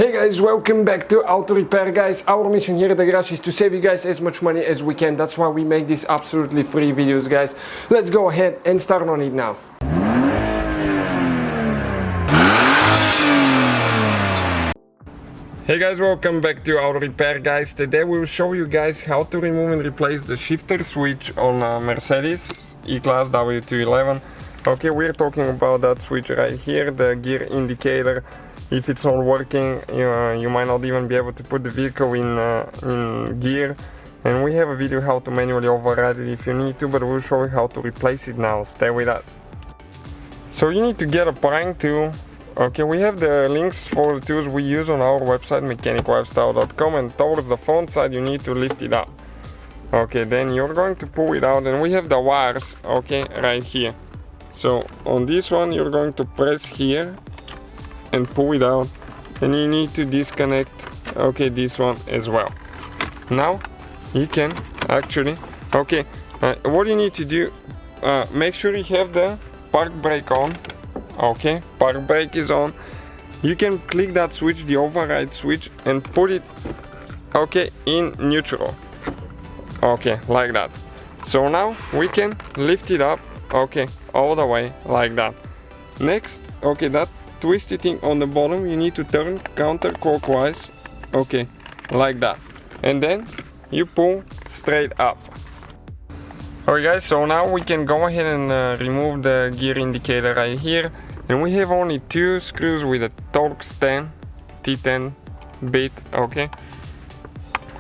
Hey guys, welcome back to Auto Repair, guys. Our mission here at the garage is to save you guys as much money as we can. That's why we make these absolutely free videos, guys. Let's go ahead and start on it now. Hey guys, welcome back to Auto Repair, guys. Today we will show you guys how to remove and replace the shifter switch on Mercedes E-Class W211. Okay, we're talking about that switch right here, the gear indicator. If it's not working, you might not even be able to put the vehicle in gear. And we have a video how to manually override it if you need to, but we'll show you how to replace it now. Stay with us. So you need to get a prying tool. Okay, we have the links for the tools we use on our website, mechaniclifestyle.com, and towards the front side you need to lift it up. Okay, then you're going to pull it out, and we have the wires, okay, right here. So on this one you're going to press here and pull it out, and you need to disconnect, okay, this one as well. Now you can actually, okay, what you need to do, make sure you have the park brake on. Okay, park brake is on. You can click that switch, the override switch, and put it, okay, in neutral. Okay, like that. So now we can lift it up, okay, all the way like that. Next, okay, that twisty thing on the bottom, you need to turn counterclockwise, okay, like that, and then you pull straight up. Alright guys, so now we can go ahead and remove the gear indicator right here, and we have only two screws with a Torx 10 T10 bit, okay,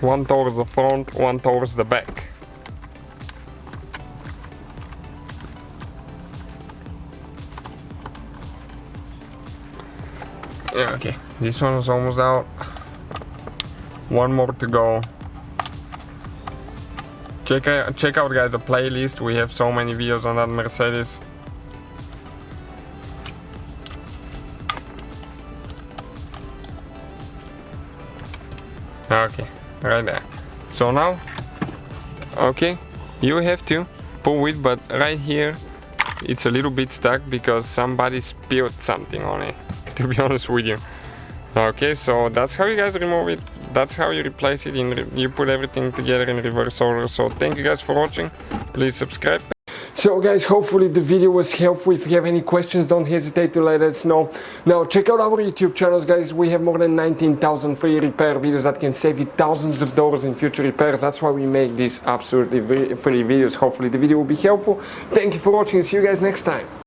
one towards the front, one towards the back. Yeah, okay, this one is almost out. One more to go. Check out guys the playlist. We have so many videos on that Mercedes. Okay, right there. So now, okay, you have to pull it, but right here it's a little bit stuck because somebody spilled something on it, to be honest with you. Okay, so that's how you guys remove it. That's how you replace it. You put everything together in reverse order. So thank you guys for watching. Please subscribe. So guys, hopefully the video was helpful. If you have any questions, don't hesitate to let us know. Now check out our YouTube channels, guys. We have more than 19,000 free repair videos that can save you thousands of dollars in future repairs. That's why we make these absolutely free videos. Hopefully the video will be helpful. Thank you for watching. See you guys next time.